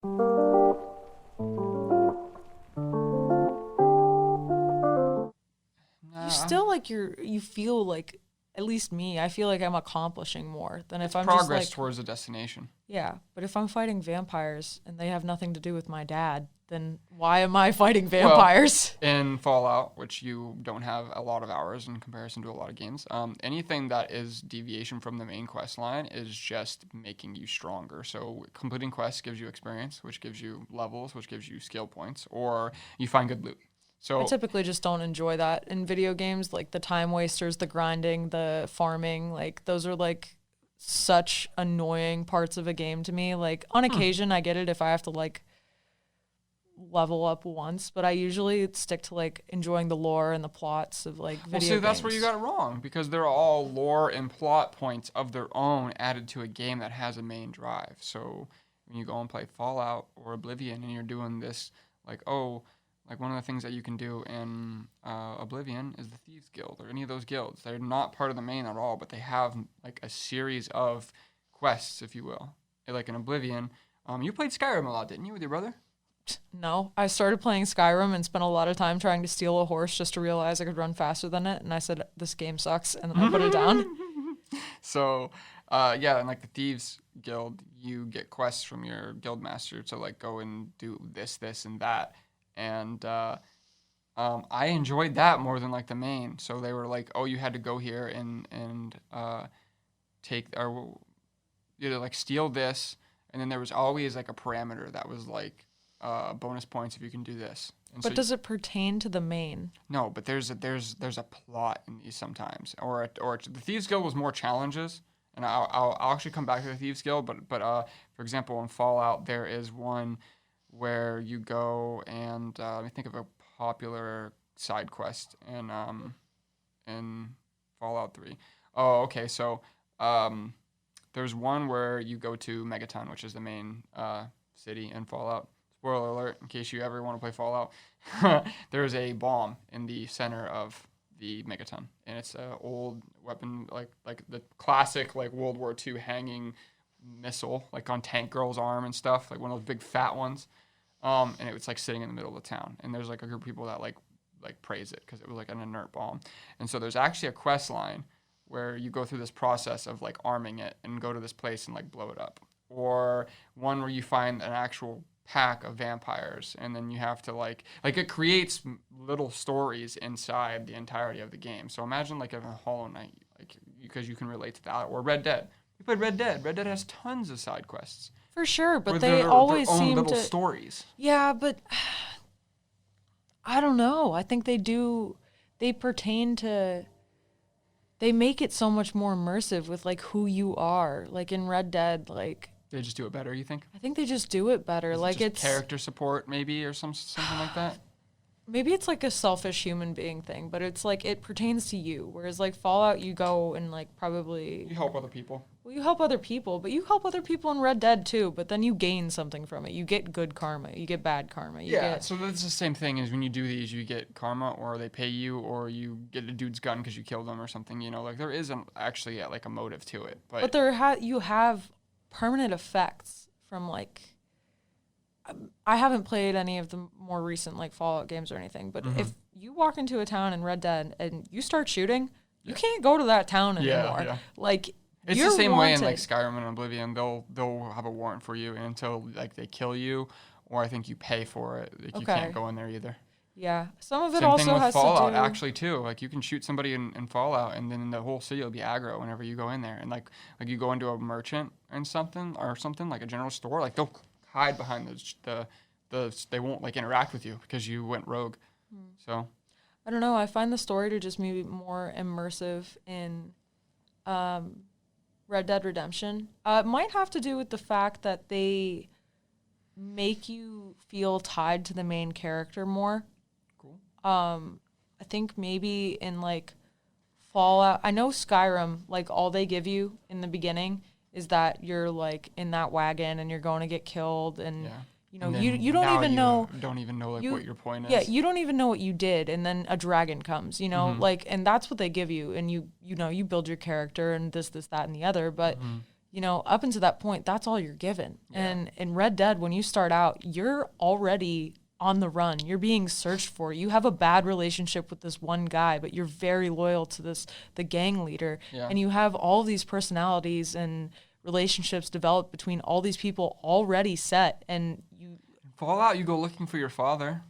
You Nah, still like you feel like, at least me, I feel like I'm accomplishing more than if it's I'm just progress like, towards a destination. yeah, but if I'm fighting vampires and they have nothing to do with my dad, then why am I fighting Well, vampires? in Fallout, which you don't have a lot of hours in comparison to a lot of games, anything that is deviation from the main quest line is just making you stronger. So completing quests gives you experience, which gives you levels, which gives you skill points, or you find good loot. I So typically just don't enjoy that in video games, like the time wasters, the grinding, the farming, like those are like such annoying parts of a game to me. Like on occasion I get it if I have to like level up once, but I usually stick to like enjoying the lore and the plots of like well, video see, games. that's where you got it wrong because they're all lore and plot points of their own added to a game that has a main drive. So when you go and play Fallout or Oblivion and you're doing this, like, oh, like one of the things that you can do in Oblivion is the Thieves Guild or any of those guilds. They're not part of the main at all, but they have like a series of quests, if you will. Like in Oblivion, you played Skyrim a lot, didn't you, with your brother? No, I started playing Skyrim and spent a lot of time trying to steal a horse just to realize I could run faster than it, and I said this game sucks, and then I put it down. So, yeah, and like the Thieves Guild, you get quests from your guild master to like go and do this, this, and that. And I enjoyed that more than like the main. So they were like, oh, you had to go here and take or you know like steal this, and then there was always like a parameter that was like bonus points if you can do this. And But so does it pertain to the main? no, but there's a plot in these sometimes, or the Thieves Guild was more challenges, and I'll actually come back to the Thieves Guild, but for example in Fallout there is one where you go and let me think of a popular side quest in Fallout 3. Oh, okay, so there's one where you go to Megaton, which is the main city in Fallout. Spoiler alert, in case you ever want to play Fallout. There's a bomb in the center of the Megaton, and it's an old weapon, like the classic like World War II hanging missile, like on Tank Girl's arm and stuff, like one of those big fat ones. And it was like sitting in the middle of the town, and there's like a group of people that like praise it because it was like an inert bomb. And so there's actually a quest line where you go through this process of like arming it and go to this place and like blow it up, or one where you find an actual pack of vampires and then you have to like it creates little stories inside the entirety of the game. So imagine like a Hollow Knight, like because you can relate to that, or Red Dead. You played Red Dead. Red Dead has tons of side quests For sure, but with they their always own seem little to. stories. Yeah, but I don't know. I think they do. They pertain to. They make it so much more immersive with like who you are. Like in Red Dead, like They just do it better, you think? I think they just do it better. Is it Like just it's character support maybe or something like that. maybe it's like a selfish human being thing, but it's like it pertains to you. Whereas like Fallout, you go and like probably You help other people. well, you help other people, but you help other people in Red Dead too. But then you gain something from it. You get good karma. You get bad karma. You Yeah, get so that's the same thing as when you do these, you get karma, or they pay you, or you get a dude's gun because you killed them or something. You know, like there isn't actually like a motive to it. but there you have permanent effects from like. I haven't played any of the more recent like Fallout games or anything, but if you walk into a town in Red Dead and you start shooting, you can't go to that town anymore. Yeah. Like It's you're the same way in wanted. like Skyrim and Oblivion. They'll have a warrant for you until like they kill you, or I think you pay for it. Like you Okay. can't go in there either. Yeah, some of it Same also thing with has Fallout, to do. actually too. Like you can shoot somebody in Fallout, and then the whole city will be aggro whenever you go in there. And like you go into a merchant and something like a general store, like they'll hide behind the they won't like interact with you because you went rogue. So I don't know. I find the story to just maybe more immersive in Red Dead Redemption. It might have to do with the fact that they make you feel tied to the main character more. cool. I think maybe in like Fallout, I know Skyrim, like all they give you in the beginning is that you're like in that wagon and you're going to get killed, and Yeah. you know And then you don't now even you know. don't even know like you- what your point is. Yeah, you don't even know what you did, and then a dragon comes, you know, like, and that's what they give you, and you know, you build your character and this, that, and the other, but you know, up until that point, that's all you're given. Yeah. And in Red Dead, when you start out, you're already on the run. You're being searched for. You have a bad relationship with this one guy, but you're very loyal to the gang leader. Yeah. And you have all these personalities and relationships developed between all these people already set. And you Fallout, you go looking for your father.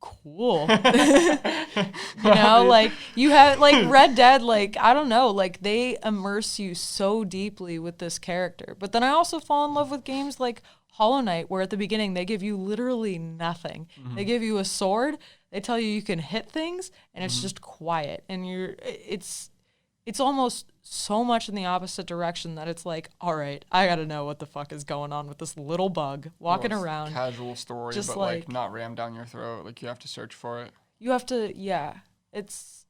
cool. You know, like you have like Red Dead, like I don't know, like they immerse you so deeply with this character. But then I also fall in love with games like Hollow Knight, where at the beginning they give you literally nothing. They give you a sword, they tell you can hit things, and it's just quiet. And it's almost so much in the opposite direction that it's like, all right, I gotta know what the fuck is going on with this little bug walking around. Casual story, just but like not rammed down your throat. Like you have to search for it. You have to, yeah. It's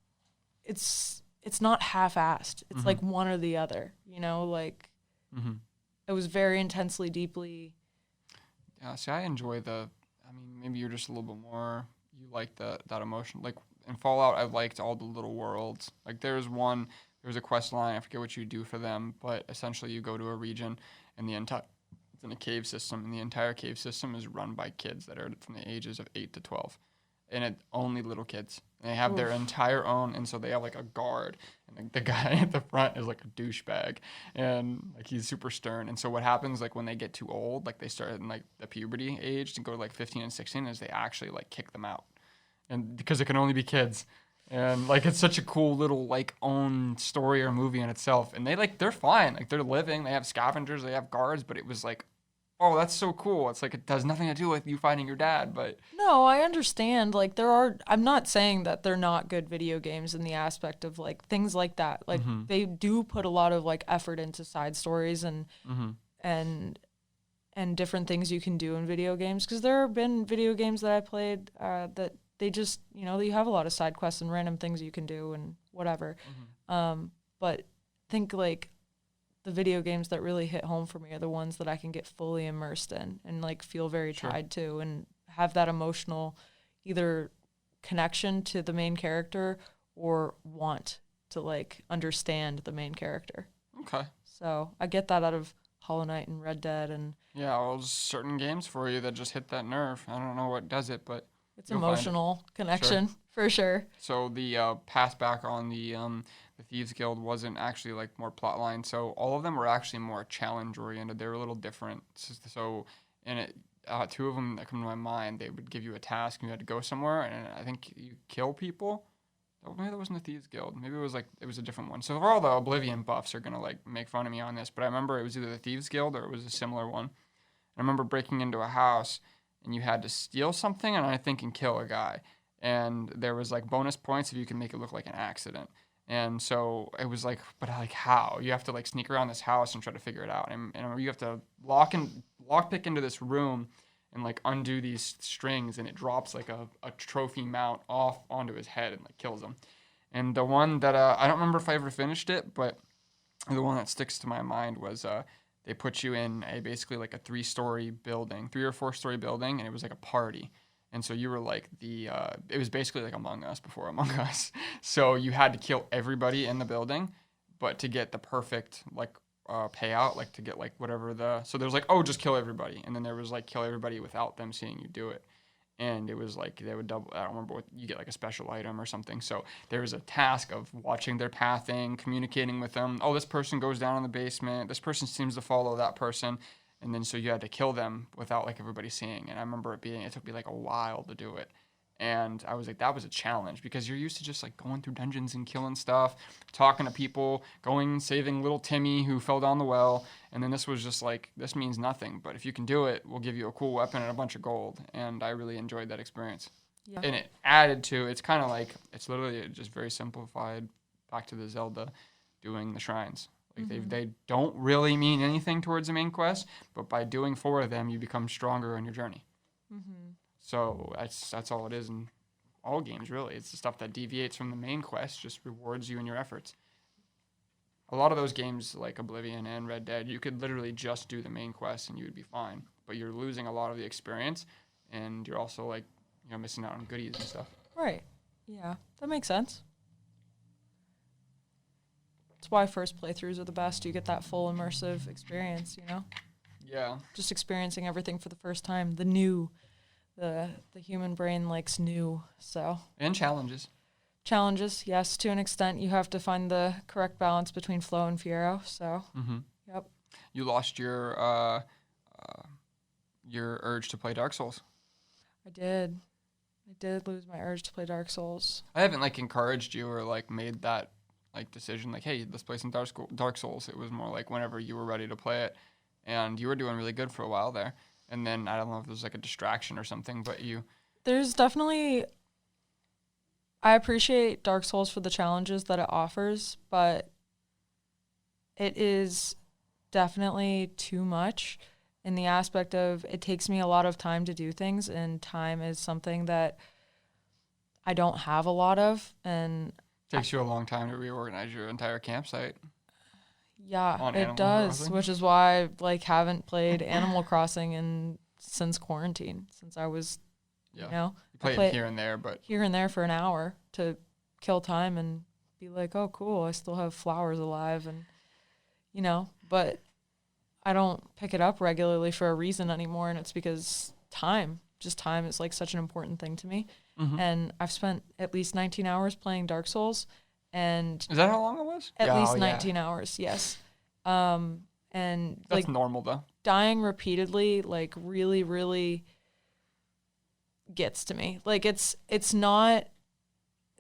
not half-assed. It's like one or the other. You know, like it was very intensely, deeply. Yeah, see, I enjoy I mean, maybe you're just a little bit more, you like that emotion. Like, in Fallout, I liked all the little worlds. Like, there's a quest line, I forget what you do for them, but essentially you go to a region, and it's in a cave system, and the entire cave system is run by kids that are from the ages of 8 to 12. And only little kids. And they have their entire own, and so they have like a guard, and like the guy at the front is like a douchebag, and like he's super stern. And so what happens like when they get too old, like they start in like the puberty age to go to like 15 and 16, is they actually like kick them out, and because it can only be kids. And like it's such a cool little like own story or movie in itself. And they're fine, like they're living, they have scavengers, they have guards, but it was like, oh, that's so cool. It's like it has nothing to do with you finding your dad, but No, I understand. Like I'm not saying that they're not good video games in the aspect of like things like that. Like they do put a lot of like effort into side stories and different things you can do in video games. Because there have been video games that I played that they just, you know, you have a lot of side quests and random things you can do and whatever. But think like the video games that really hit home for me are the ones that I can get fully immersed in and like feel very tied to and have that emotional either connection to the main character or want to like understand the main character. Okay. So I get that out of Hollow Knight and Red Dead and well, there's certain games for you that just hit that nerve. I don't know what does it, but it's emotional connection for sure. So the path back on the Thieves Guild wasn't actually like more plotline. So all of them were actually more challenge oriented. They were a little different. So in it, two of them that come to my mind, they would give you a task and you had to go somewhere, and I think you kill people. Oh, maybe that wasn't the Thieves Guild. Maybe it was a different one. So all the Oblivion buffs are gonna like make fun of me on this, but I remember it was either the Thieves Guild or it was a similar one. I remember breaking into a house and you had to steal something and I think and kill a guy. And there was like bonus points if you can make it look like an accident. And so it was like, but like how? You have to like sneak around this house and try to figure it out. And you have to lockpick into this room and like undo these strings, and it drops like a trophy mount off onto his head and like kills him. And the one that I don't remember if I ever finished it, but the one that sticks to my mind was they put you in basically like a 3 or 4 story building, and it was like a party. And so you were like it was basically like Among Us before Among Us. So you had to kill everybody in the building, but to get the perfect like payout, like to get like whatever so there was like, oh, just kill everybody. And then there was like kill everybody without them seeing you do it. And it was like they would double, I don't remember what, you get like a special item or something. So there was a task of watching their pathing, communicating with them. Oh, this person goes down in the basement. This person seems to follow that person. And then so you had to kill them without like everybody seeing. And I remember it took me like a while to do it. And I was like, that was a challenge because you're used to just like going through dungeons and killing stuff, talking to people, saving little Timmy who fell down the well. And then this was just like, this means nothing. But if you can do it, we'll give you a cool weapon and a bunch of gold. And I really enjoyed that experience. Yeah. And it added to, it's kind of like, it's literally just very simplified back to the Zelda doing the shrines. Like they don't really mean anything towards the main quest, but by doing 4 of them, you become stronger on your journey. So that's all it is in all games, really. It's the stuff that deviates from the main quest, just rewards you and your efforts. A lot of those games, like Oblivion and Red Dead, you could literally just do the main quest and you would be fine. But you're losing a lot of the experience, and you're also like, missing out on goodies and stuff. Right. Yeah, that makes sense. That's why first playthroughs are the best. You get that full immersive experience, you know? Yeah. Just experiencing everything for the first time. The human brain likes new, so. And challenges. Challenges, yes, to an extent. You have to find the correct balance between flow and fiero, so. Mm-hmm. Yep. You lost your urge to play Dark Souls. I did lose my urge to play Dark Souls. I haven't like encouraged you or like made that like decision like, hey, let's play some Dark Souls. It was more like whenever you were ready to play it, and you were doing really good for a while there. And then I don't know if there's like a distraction or something, but there's definitely. I appreciate Dark Souls for the challenges that it offers, but it is definitely too much in the aspect of it takes me a lot of time to do things, and time is something that I don't have a lot of. And takes you a long time to reorganize your entire campsite. Yeah, it does, Crossing. Which is why I like haven't played Animal Crossing since quarantine, since I was, you know, you play it here and there, but here and there for an hour to kill time and be like, oh, cool, I still have flowers alive, and you know, but I don't pick it up regularly for a reason anymore, and it's because time is like such an important thing to me, and I've spent at least 19 hours playing Dark Souls. And is that how long it was? At least 19 hours, yes. And that's like normal though. Dying repeatedly, like really, really gets to me. Like it's not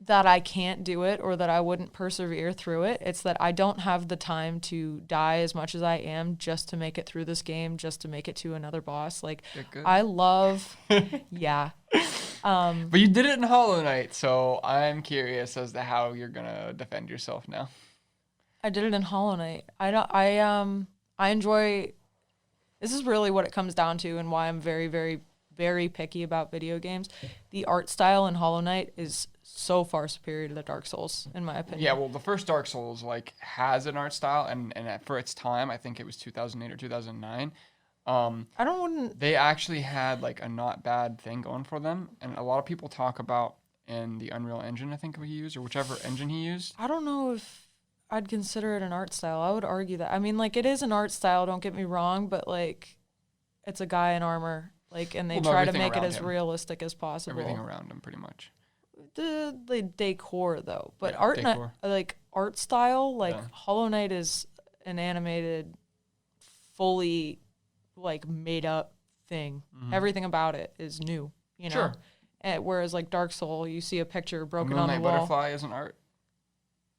that I can't do it or that I wouldn't persevere through it. It's that I don't have the time to die as much as I am just to make it through this game, just to make it to another boss. Like I love, yeah. But you did it in Hollow Knight, so I'm curious as to how you're gonna defend yourself now. I did it in Hollow Knight. I enjoy. This is really what it comes down to, and why I'm very, very, very picky about video games. The art style in Hollow Knight is so far superior to the Dark Souls, in my opinion. Yeah, well, the first Dark Souls like has an art style, and for its time, I think it was 2008 or 2009. They actually had like a not bad thing going for them, and a lot of people talk about in the Unreal Engine, I think he used, or whichever engine he used. I don't know if I'd consider it an art style. I would argue that. I mean, like it is an art style, don't get me wrong, but like it's a guy in armor, like, and they try to make it as realistic as possible. Everything around him, pretty much. The decor though, but decor. Art style, like Hollow Knight is an animated, fully like made up thing. Everything about it is new, you know. Sure. Whereas like Dark Soul, you see a picture broken on the Moonlight wall. Butterfly isn't art.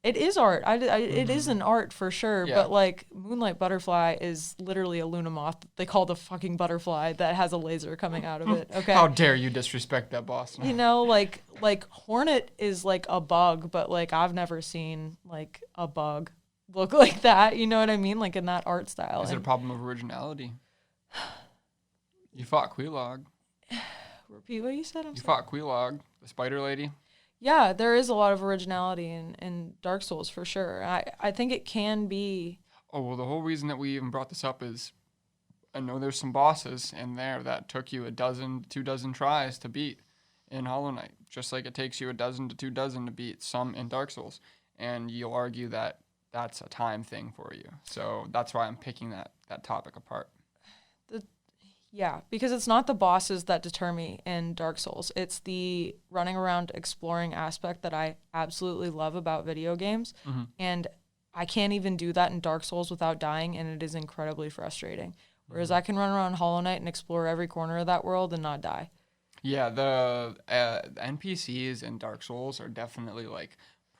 It is art. It is an art for sure. Yeah. But like Moonlight Butterfly is literally a Luna moth. They call the fucking butterfly that has a laser coming out of it. Okay. How dare you disrespect that boss? You know, like Hornet is like a bug, but like I've never seen like a bug look like that. You know what I mean? Like in that art style. Is it a problem of originality? You fought Quelaag. Repeat what you said. You fought Quelaag, the spider lady. Yeah, there is a lot of originality in Dark Souls for sure. I think it can be. Oh, well, the whole reason that we even brought this up is I know there's some bosses in there that took you 2 tries to beat in Hollow Knight, just like it takes you 12 to 24 to beat some in Dark Souls. And you'll argue that that's a time thing for you. So that's why I'm picking that topic apart. Yeah, because it's not the bosses that deter me in Dark Souls. It's the running around exploring aspect that I absolutely love about video games. And I can't even do that in Dark Souls without dying, and it is incredibly frustrating. Whereas I can run around Hollow Knight and explore every corner of that world and not die. Yeah, the NPCs in Dark Souls are definitely like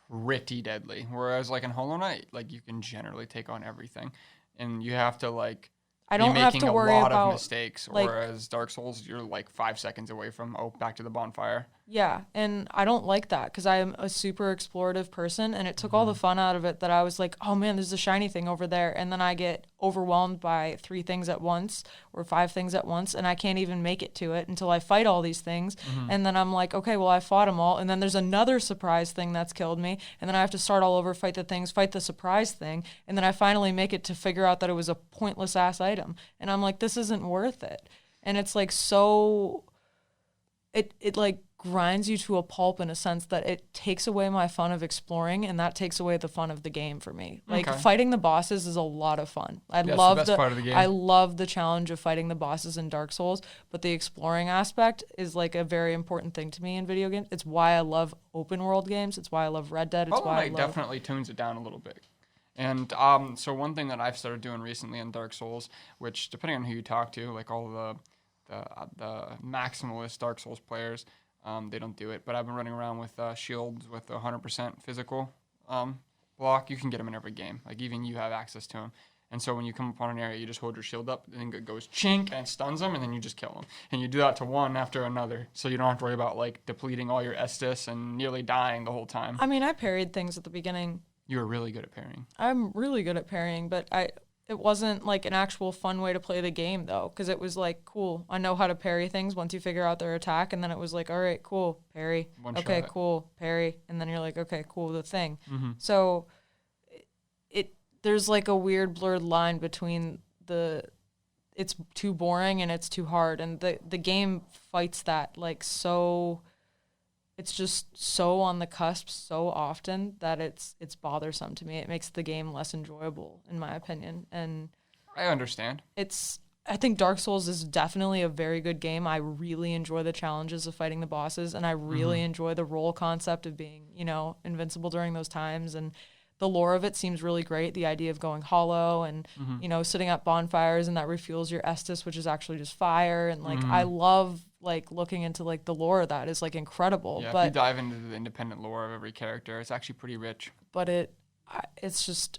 pretty deadly. Whereas like in Hollow Knight, like you can generally take on everything, and you have to like I don't have to worry about a lot of mistakes. Like, whereas Dark Souls, you're like 5 seconds away from back to the bonfire. Yeah, and I don't like that because I am a super explorative person, and it took all the fun out of it that I was like, oh man, there's a shiny thing over there, and then I get overwhelmed by 3 things at once or 5 things at once, and I can't even make it to it until I fight all these things, and then I'm like, okay, well, I fought them all, and then there's another surprise thing that's killed me, and then I have to start all over, fight the surprise thing, and then I finally make it to figure out that it was a pointless ass item, and I'm like, this isn't worth it, and it's like so... It like grinds you to a pulp in a sense that it takes away my fun of exploring, and that takes away the fun of the game for me. Like fighting the bosses is a lot of fun. I love the best part of the game. I love the challenge of fighting the bosses in Dark Souls, but the exploring aspect is like a very important thing to me in video games. It's why I love open world games. It's why I love Red Dead. It's Hollow why Knight definitely tunes it down a little bit. And so one thing that I've started doing recently in Dark Souls, which depending on who you talk to, like all the maximalist Dark Souls players, they don't do it. But I've been running around with shields with 100% physical block. You can get them in every game. Like even you have access to them. And so when you come upon an area, you just hold your shield up, and it goes chink and stuns them, and then you just kill them. And you do that to one after another, so you don't have to worry about like depleting all your Estus and nearly dying the whole time. I mean, I parried things at the beginning. You were really good at parrying. I'm really good at parrying, but it wasn't like an actual fun way to play the game though, because it was like, cool, I know how to parry things once you figure out their attack, and then it was like, all right, cool, parry. One okay, shot. cool, parry, and then you're like, okay, cool, the thing. Mm-hmm. So there's like a weird blurred line between it's too boring and it's too hard, and the game fights that like so. It's just so on the cusp so often that it's bothersome to me. It makes the game less enjoyable, in my opinion. And I understand. I think Dark Souls is definitely a very good game. I really enjoy the challenges of fighting the bosses, and I really enjoy the role concept of being, invincible during those times. And the lore of it seems really great. The idea of going hollow and, sitting at bonfires, and that refuels your Estus, which is actually just fire. And like, I love like looking into like the lore of that is like incredible. Yeah, but if you dive into the independent lore of every character, it's actually pretty rich. But it's just,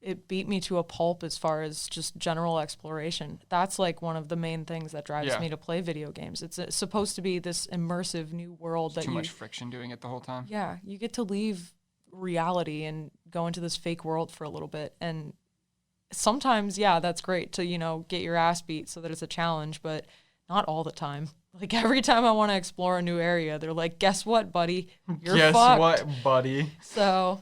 it beat me to a pulp as far as just general exploration. That's like one of the main things that drives me to play video games. It's supposed to be this immersive new world. Too much friction doing it the whole time. Yeah, you get to leave reality and go into this fake world for a little bit. And sometimes, that's great to, get your ass beat so that it's a challenge, but not all the time. Like every time I want to explore a new area, they're like, guess what, buddy? You're fucked. Guess what, buddy? So,